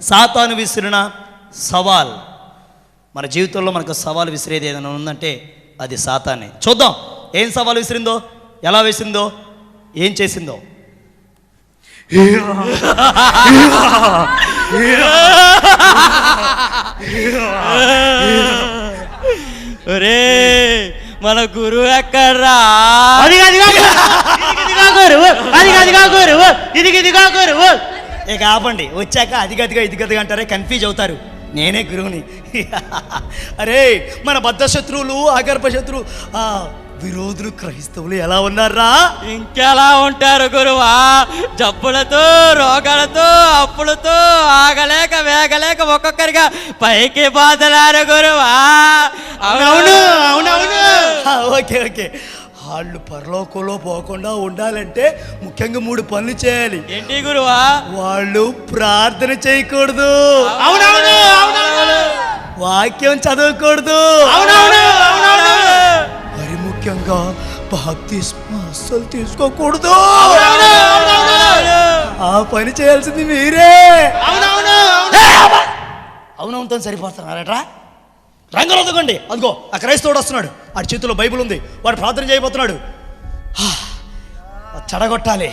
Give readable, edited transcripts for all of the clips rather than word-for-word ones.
సాతాను విసిరిన సవాల్. మన జీవితంలో మనకు సవాల్ విసిరేది ఏదైనా ఉందంటే అది సాతానే. చూద్దాం ఏం సవాల్ విసిరిందో, ఎలా విసిరిందో, ఏం చేసిందో. ఒరే మన గురువు ఎక్కడ్రా? గురువు ఇక ఆపండి. వచ్చాక అదిగదిగా ఇదిగదిగా అంటారే, కన్ఫ్యూజ్ అవుతారు. నేనే గురువుని. అరే మన బద్ధ శత్రువులు, ఆగర్భ శత్రువు, విరోధులు క్రైస్తవులు ఎలా ఉన్నారా? ఇంకెలా ఉంటారు గురువా? జబ్బులతో, రోగాలతో, అప్పులతో ఆగలేక వేగలేక ఒక్కొక్కరిగా పైకి బాధలారు గురువా. అవును అవునవును. Okay okay. వాళ్ళు పరలోకంలో పోకుండా ఉండాలంటే ముఖ్యంగా 3 పనులు చేయాలి. ఏంటి గురువా? వాళ్ళు ప్రార్థన చేయకూడదు, అవునవును, వాక్యం చదవకూడదు, మరి ముఖ్యంగా బాప్తిస్మం అస్సలు తీసుకోకూడదు. ఆ పని చేయాల్సింది మీరే. అవునవునుతో సరిపోతున్నారట్రా? రంగులు వదకండి. అదిగో ఆ క్రైస్తవుడు వస్తున్నాడు, వాడి చేతిలో బైబిల్ ఉంది, వాడు ప్రార్థన చేయబోతున్నాడు. చెడగొట్టాలి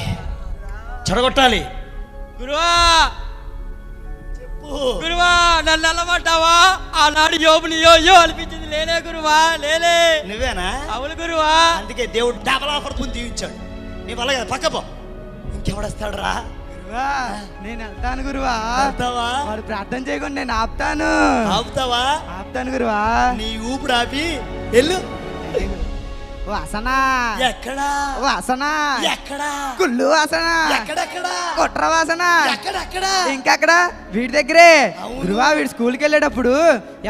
చెడగొట్టాలి. గురువా గురువా నన్ను అల్లమంటావా? ఆనాడు యోబుని యో అనిపించింది లేనే గురువా, లేలే. నువ్వేనా? అవును గురువా. అందుకే దేవుడు డబల్ ఆఫర్ ముందు దీవించాడు. నీ వల్ల కదా, పక్కపో. ఇంకెవడొస్తాడు రా? నేను వెళ్తాను గురువా. ఆపుతావా? వాడు ప్రార్థన చేయకుండా నేను ఆపుతాను. ఆపుతాను గురువా. నీ ఊపిరి ఆపి వెళ్ళు. వాసన ఎక్కడా? వాసన ఎక్కడా? కుళ్ళు వాసన ఎక్కడెక్కడా? కుట్ర వాసన ఎక్కడెక్కడా? ఇంకెక్కడ? వీడి దగ్గరే. అవును. గురువా వీడు స్కూల్కి వెళ్ళేటప్పుడు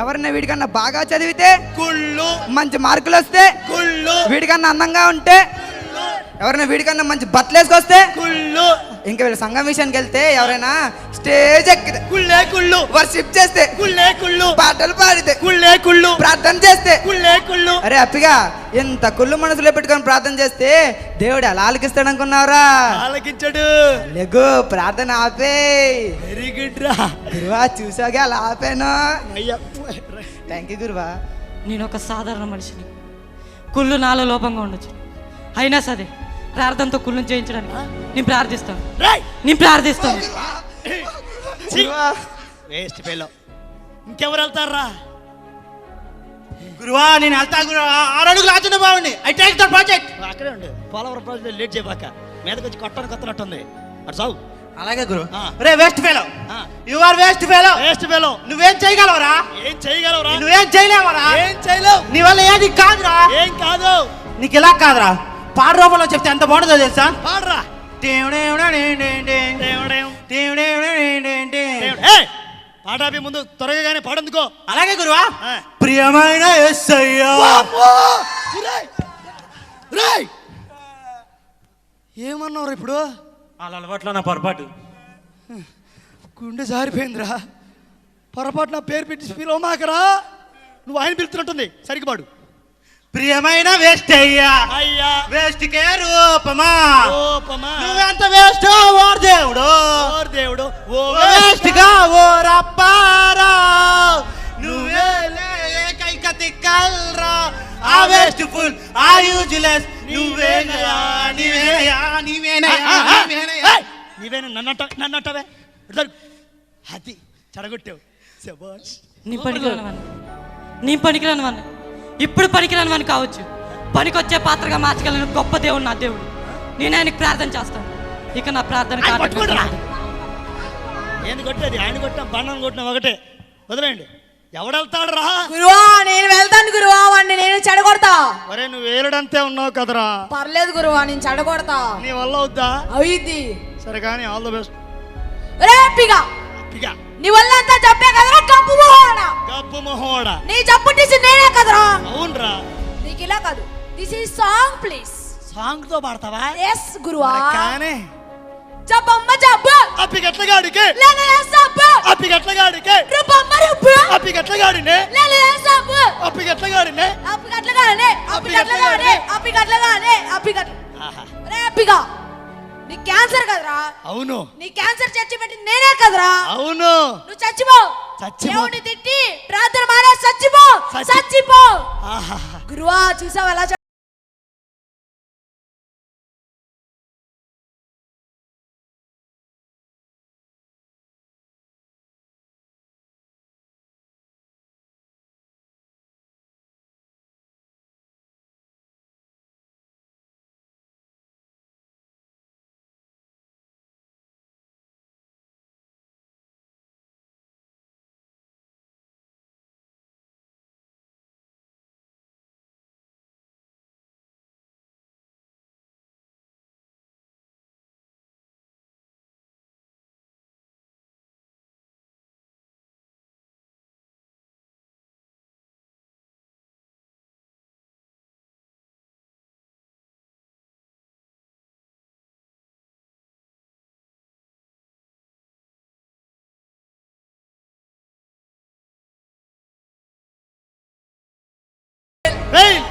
ఎవరన్నా వీడికన్నా బాగా చదివితే కుళ్ళు, మంచి మార్కులు వస్తే, కుళ్ళు, వీడికన్నా అందంగా ఉంటే, ఎవరైనా వీడికన్నా మంచి బట్టలు వేసుకొస్తే, కుళ్ళు, ఇంకా వీళ్ళ సంఘం విషయానికి వెళ్తే ఎవరైనా స్టేజ్ ఎక్కితే, కుళ్ళే కుళ్ళు, వర్షిప్ చేస్తే, కుళ్ళే కుళ్ళు, పాటలు పాడితే, కుళ్ళే కుళ్ళు, ప్రార్థన చేస్తే, కుళ్ళే కుళ్ళు. అరే అప్పిగా ఎంత కుళ్ళు మనసులో పెట్టుకొని ప్రార్థన చేస్తే దేవుడు ఎలా ఆలకిస్తాడు అనుకున్నావురా? ఆలకించాడు. లెగు ప్రార్థన ఆపే. వెరీ గుడ్ రా గురువా. చూసాగా అలా ఆపాను. అయ్యా థ్యాంక్ యూ గురువా. నేను ఒక సాధారణ మనిషిని, కుళ్ళు నాలో లోపంగా ఉండొచ్చు, అయినా సరే ప్రార్థనతో కుళ్ళను చేయించడానికి నేను ప్రార్థిస్తాను. Waste fellow. ఇంకెవరు వెళ్తారా? గురువా నేను వెళ్తా గురువా. 6 అడుగులు ఆచుండే బాగుంది. I take the project. అక్కడే ఉండు. పోలవరం ప్రాజెక్ట్ లేట్ చేయబాక, మీదకి వచ్చి కొట్టడానికి కొత్తనట్టుంది. అటు సాగు. అలాగే గురు. రే waste fellow, you are waste fellow. Waste fellow. నువ్వేం చేయగలవురా? ఏం చేయగలవురా? నువ్వేం చేయలేవరా? ఏం చేయలేవు. నీ వల్ల ఏది కాదురా. ఏం కాదు. నీకు ఇలా కాదురా, పాట రూపంలో చెప్తే ఎంత బాగుంటుందో తెలుసా? పాడరా. పాటాపి ముందు త్వరగా కానీ పాడందుకో. అలాగే గురువా. ప్రియమైన యేసయ్యా. ఏమన్నావు ఇప్పుడు? వాళ్ళ అలవాట్లో నా పొరపాటు. గుండె జారిపోయిందిరా. పొరపాటు నా పేరు పెట్టి పిలవమాకరా. నువ్వు ఆయన పిలుతున్నట్టుంది. సరిగ్గా పాడు. ప్రియమైన వేస్ట్ అయ్యా, అయ్యా వేస్ట్ కే రూపమా, రూపమా, నువ్వెంత వేస్ట్ ఓ దేవుడు, ఓ దేవుడు, ఓ వేస్ట్ గా ఓ రప్పారా, నువ్వే ఏకైక తిక్కల్రా, ఆ వేస్ట్ ఫుల్, ఆ యూజ్లెస్, నువ్వేనయా నీవేనయా నీవేనయా నీవేనా నన్నట్టవే. అది చెడగొట్టావు. శభాష్. నీ పనికిరాని వాడిని, ఇప్పుడు పనికిరాని వాడిని కావచ్చు, పనికొచ్చే పాత్రగా మార్చగలను గొప్ప దేవుడు నా దేవుడు. నేను ఆయనకి ప్రార్థన చేస్తాను. ఇక నా ప్రార్థన ఏంది కొట్టేది? ఆయన కొట్టినా బండను కొట్టినా ఒకటే. వదిలేండి. ఎవడెళ్తాడు రా? గురువా నేను వెళ్తాను గురువా. వాడిని నేను చెడగొడతా. ఒరే నువ్వు వేలుడంతే ఉన్నావు కదరా. పర్లేదు గురువా, నేను చెడగొడతా. నీ వల్ల అవుద్దా? అవుద్ది. సరే కానీ ఆల్ ద బెస్ట్. రేపిగా నీ వల్ల అంతా చెప్పే కదరా కప్పు మొహోడా. కప్పు మొహోడా. నీ జప్పు తీసి నేనే కదరా. అవునరా. నీకు ఇలా కాదు. This is song please. Song తో పాడతావా? yes గురువా. కానీ జబ్బమ్మ జబ్బ అప్పిగట్లగాడికి లేలే సబ్బ అప్పిగట్లగాడికి రుబమ్మ రుబ్బ అప్పిగట్లగాడినే లేలే సబ్బ అప్పిగట్లగాడినే అప్పిగట్లగాడినే అప్పిగట్లగాడినే అప్పిగట్లగాడినే అప్పిగట్ల రేపిగా నీ క్యాన్సర్ కదరా. అవును. నీ క్యాన్సర్ చచ్చి పెట్టి నేనే కదరా. అవును. నువ్వు చచ్చిపో. దేవుడిని తిట్టి ప్రార్థన మానే చచ్చిపో. గురువా చూసావు ఎలా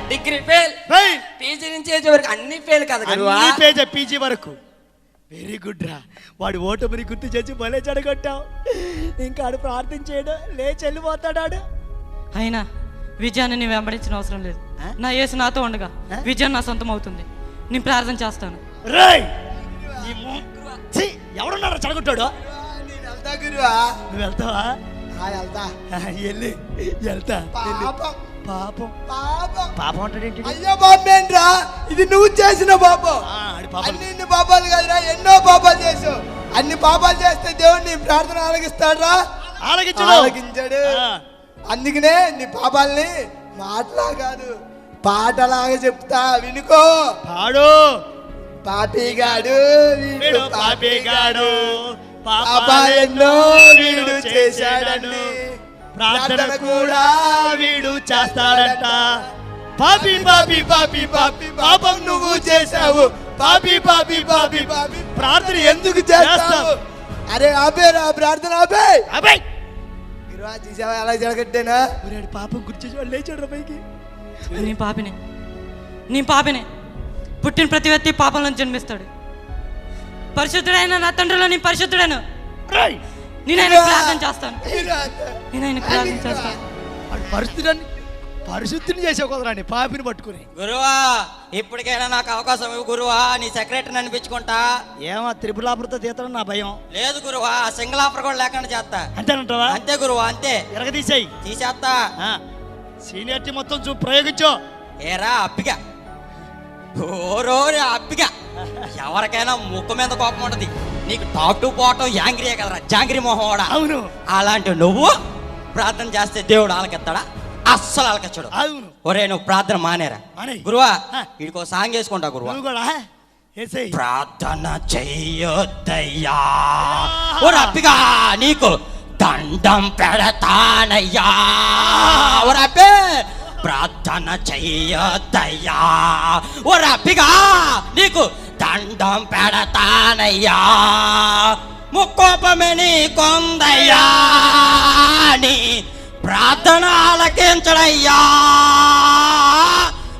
డిగ్రీ ఫెయిల్, పీజీ నుంచి ఏజ్ వరకు అన్ని ఫెయిల్ కదా గురువా. పీజీ వరకు వెరీ గుడ్ రా. వాడు ఓటమిని గుర్తు చేసి భలే చెడగొట్టావు. ఇంకా ఆడు ప్రార్థన చేయడం లేచి వెళ్ళిపోతాడు. అయినా విజయాన్ని నీ వెంబడించిన అవసరం లేదు. నా యేసు నాతో ఉండగా విజయం నా సొంతం అవుతుంది. నేను ప్రార్థన చేస్తాను. ఎవడున్నాడు చెడగొట్టాడు? నువ్వు వెళ్తావా? వెళ్తా. పాపం అంటాడేంటి? అయ్యో బాబేంట్రా, ఇది నువ్వు చేసిన పాపం. అన్ని పాపాలు కాదురా, ఎన్నో పాపాలు చేసావు. అన్ని పాపాలు చేస్తే దేవుడు నీ ప్రార్థన ఆలకిస్తాడు. ఆలకించాడు. అందుకనే నీ పాపాలని మాటలా కాదు పాటలాగా చెప్తా, వినుకో. పాడు. పాపిగాడు వీడు, పాపిగాడు పాపాలెన్నో వీడు చేశాడని, ప్రార్థన కూడా వీడు చేస్తాడంట. పాపి పాపి పాపి పాపి పాపం నువ్వు చేశావు. పాపి పాపి పాపి పాపి ప్రార్థన ఎందుకు చేస్తావు? అరే ఆపేరా ప్రార్థన, ఆపే. అబ్బాయి చూసావా ఎలా జరగట్టేనా? పాపం గుర్చేసి లేచాడు పైకి. నీ పాపినే పుట్టిన ప్రతి వ్యక్తి పాపంలో జన్మిస్తాడు. పరిశుద్ధుడైన నా తండ్రిలో నీ పరిశుద్ధుడను. నేను ఆయన ప్రార్థన చేస్తాను. పరిశుద్ధిని చేసే కుదరాని పాపిని పట్టుకుని. గురువా ఇప్పటికైనా నాకు అవకాశం ఇవ్వు గురువా, నీ సెక్రటరీని అనిపించుకుంటా. ఏమో త్రిపుల్ ఆఫర్తో తీస్తాను నా భయం. లేదు గురువా, సింగిల్ ఆఫర్ కూడా లేకుండా చేస్తా. అంతేనంటావా? అంతే గురువా, అంతే. ఎరగదీసేయి. తీసేస్తా. సీనియారిటీ మొత్తం ప్రయోగించు. ఏరా అప్పిగా, ఓరోరే అప్పిగా, ఎవరికైనా ముక్కు మీద కోపం ఉంటది. నీకు టాప్ టు బాటం యాంగ్రీ కదరా, జాంగ్రీ మొహం వాడా. అవును. అలాంటి నువ్వు ప్రార్థన చేస్తే దేవుడు ఆలకెత్తాడా? అస్సలు ఆలకెచ్చాడు. అవును. ఒరే నువ్వు ప్రార్థన మానేరా గురువా. వీడికో సాంగ్ వేసుకుంటా గురువా. ప్రార్థన చెయ్యొద్దయ్యా, ఓ అప్పిగా నీకు దండం పెడతానయ్యా. ఓ అప్పే ప్రార్థన చెయ్యొద్దయ్యా, ఓ అప్పిగా నీకు దండం పెడతానయ్యా. ముక్కోపమే నీ కొందయ్యా, నీ ప్రార్థన ఆలకించడయ్యా.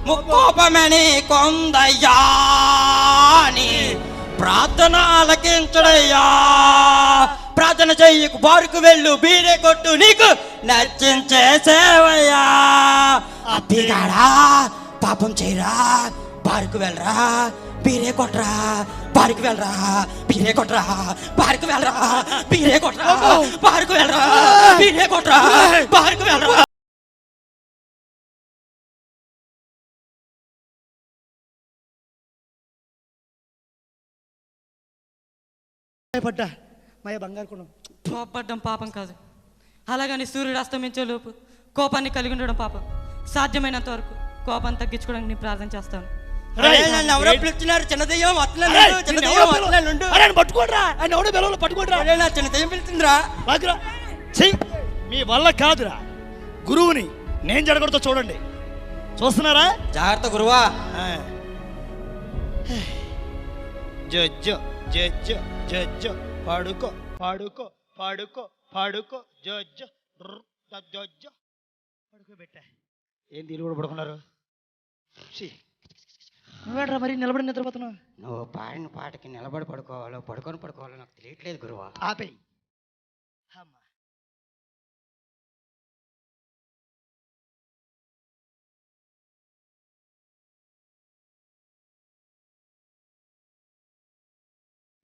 ముక్కోపమే నీ కొందయ్యా, నీ ప్రార్థన ఆలకించడయ్యా. ప్రార్థన చెయ్యకు, బారుకు వెళ్ళు, బీరే కొట్టు, నీకు నచ్చించే సేవయ్యా. అప్పిగాడా పాపం చేయరా, బారుకు వెళ్ళరా, బీరే కొట్రా, బారుకు వెళ్ళరా, బీరే కొట్రా, బారుకు వెళ్ళరా, బీరే కొట్రా, బారుకు వెళ్ళరా, బీరే కొట్రా, బారుకు వెళ్ళరా. పడ్డా మయ బంగారు కొనం. కోపడ్డం పాపం కాదు. అలాగని సూర్యుడు అస్తమించే లోపు కోపాన్ని కలిగి ఉండడం పాపం. సాధ్యమైనంత వరకు కోపాన్ని తగ్గించుకోవడానికి నేను ప్రార్థన చేస్తాను. ఎవరో పిలుస్తున్నారు, చిన్న దెయ్యం పట్టుకోడ్రా. ఆయన ఎవడో బెలవలో పట్టుకోడ్రా. చిన్న దెయ్యం పిలుస్తుందిరా. మీ వల్ల కాదురా, గురువుని నేను జరగడంతో చూడండి. చూస్తున్నారా? జాగ్రత్త గురువా. జజ్జో జజ్జో జజ్జో పాడుకో పాడుకో పాడుకో పాడుకో జజ్జో జజ్జో పడుకోబెట్టా. ఏం దీని కూడా పడుకున్నారు? నువ్వేట్రా మరి నిలబడి నిద్రపోతున్నావు? నువ్వు పాడిన పాటకి నిలబడి పడుకోవాలో పడుకోవాలో నాకు తెలియట్లేదు గురువా. ఆపేయి. అమ్మా.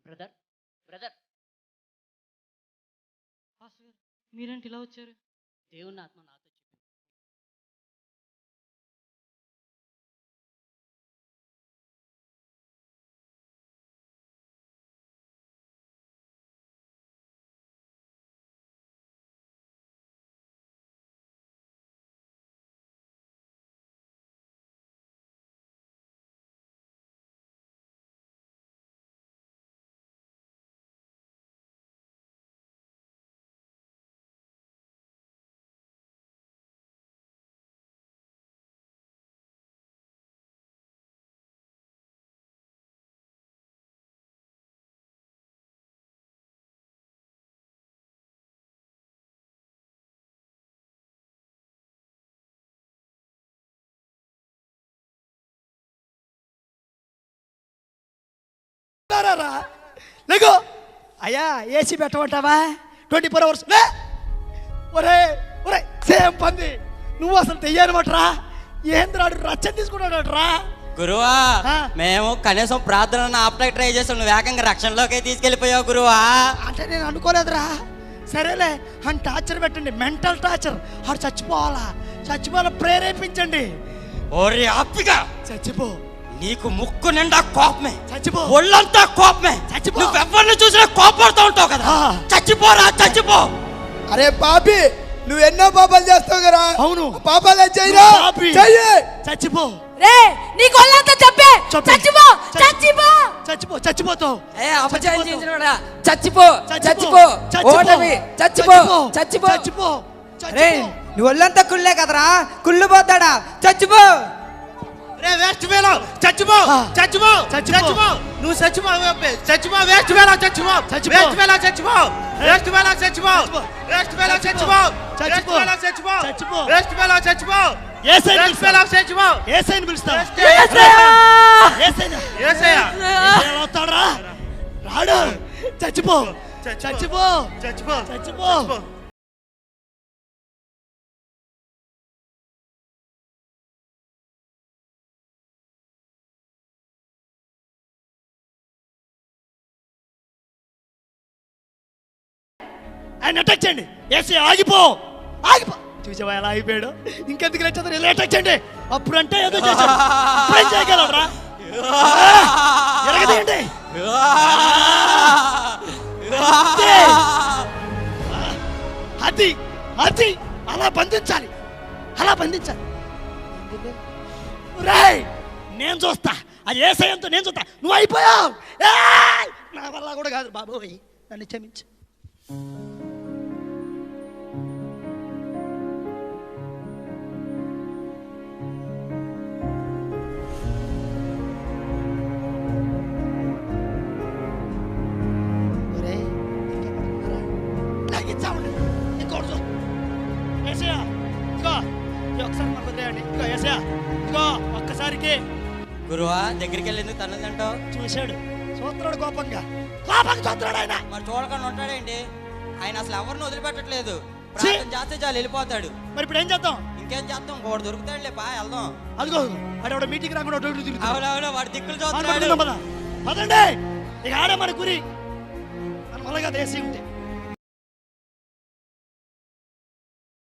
బ్రదర్ మీరేంటి ఇలా వచ్చారు? దేవుని ఆత్మ నాతో చెప్పింది. లేగో అయ్యా, ఏసీ పెట్టమంటావా? 24 hours. ఒరే ఒరే సేమ్ పంది, నువ్వు అసలు తెయ్యనమాటరా. ఏంద్రాడు రచ్చని తీసుకున్నాడట్రా. గురువా ఆ. మేము కనీసం ప్రార్థన ఆపడానికి ట్రై చేస్తాం, నువ్వు ఏకంగా రక్షణలోకి తీసుకెళ్ళిపోయావు గురువా. అంటే నేను అనుకోలేదురా. సరేలే అని టార్చర్ పెట్టండి, మెంటల్ టార్చర్. ఆడు చచ్చిపోవాలా ప్రేరేపించండి. ఓరి అప్పిగా చచ్చిపో, నీకు ముక్కు నిండా కోపమే, చచ్చిపో, ఒళ్ళంతా కోపమే. చచ్చిపో. నువ్వెవరిని చూసినా కోపడుతూ ఉంటావు కదా. ఆ. చచ్చిపోరా, చచ్చిపో. అరే పాపి, నువ్వు ఎన్నో పాపాలు చేస్తావు కదా. అవును. పాపాలు చెయ్యరా, పాపి. చెయ్యి. చచ్చిపో, రే నీకు ఒళ్ళంతా చెప్పే చెప్పే. చచ్చిపో చచ్చిపో. చచ్చిపోతావు. అపజయం చేసినవాడా చచ్చిపో చచ్చిపో. ఓటమి చచ్చిపో చచ్చిపో చచ్చిపో. రే నువ్వు ఒళ్ళంతా కుళ్ళే కదరా, కుళ్ళు పోతాడా, చచ్చిపో. రే వేస్ట్ ఫెలో, చచ్చిపో ఆ. చచ్చిపో చచ్చిపో. చచ్చిపో, నువ్వు చచ్చిపో చచ్చిపో, వేస్ట్ ఫెలో చచ్చిపో, చచ్చిపో. వేస్ట్ ఫెలో చచ్చిపో, వేస్ట్ ఫెలో చచ్చిపో, వేస్ట్ ఫెలో చచ్చిపో, వేస్ట్ చచ్చిపో. ఫెలో చచ్చిపో, చచ్చిపో. వేస్ట్ ఫెలో చచ్చిపో, ఏసైని వేస్ట్ ఫెలో చచ్చిపో. ఏసైని పిలుస్తా. ఏసయ్యా. ఏసైనా ఏసయ్యా. ఎలా వస్తాడురా? రాడు. చచ్చిపో, చచ్చిపో, చచ్చిపో చచ్చిపో. ఆయన అటాక్ చేయండి. ఏసీ ఆగిపో. చూసావా ఎలా అయిపోయాడు? ఇంకెందుకు లేచదు, ఇలా అటాక్ చేయండి. అప్పుడంటే ఏదో చేశాడు, ఇప్పుడేం చేయగలరా? ఎరగదేయండి. అది అది అలా బంధించాలి, అలా బంధించాలి. రేయ్, నేను చూస్తా. అది ఏసయ్యంతో నేను చూస్తా. నువ్వు అయిపోయావు. నా వల్ల కూడా కాదు బాబోయ్, నన్ను క్షమించు. ఒక్కసారికి గురువా దగ్గరికి వెళ్ళేందుకు తనదంటావు. చూశాడు, చూస్తున్నాడు కోపంగా చూస్తున్నాడు ఆయన. మరి చూడకుండా ఉంటాడేంటి? ఆయన అసలు ఎవరిని వదిలిపెట్టట్లేదు. ప్రార్థన చేస్తే చాలు వెళ్ళిపోతాడు. మరి ఇప్పుడు ఏం చేద్దాం? ఇంకేం చేస్తాం, వాడు దొరుకుతాడులే, పా వెళ్దాం. అదిగో ఆడ మీటింగ్ రాకుండా తిరుగుతాడు. అవునవును, వాడి దిక్కులు ఆడ చూస్తున్నాడు. పడుకుందాం పద. పదండి, ఇక ఆడే మన గురి. మన మళ్ళగా దేశీ ఉంటే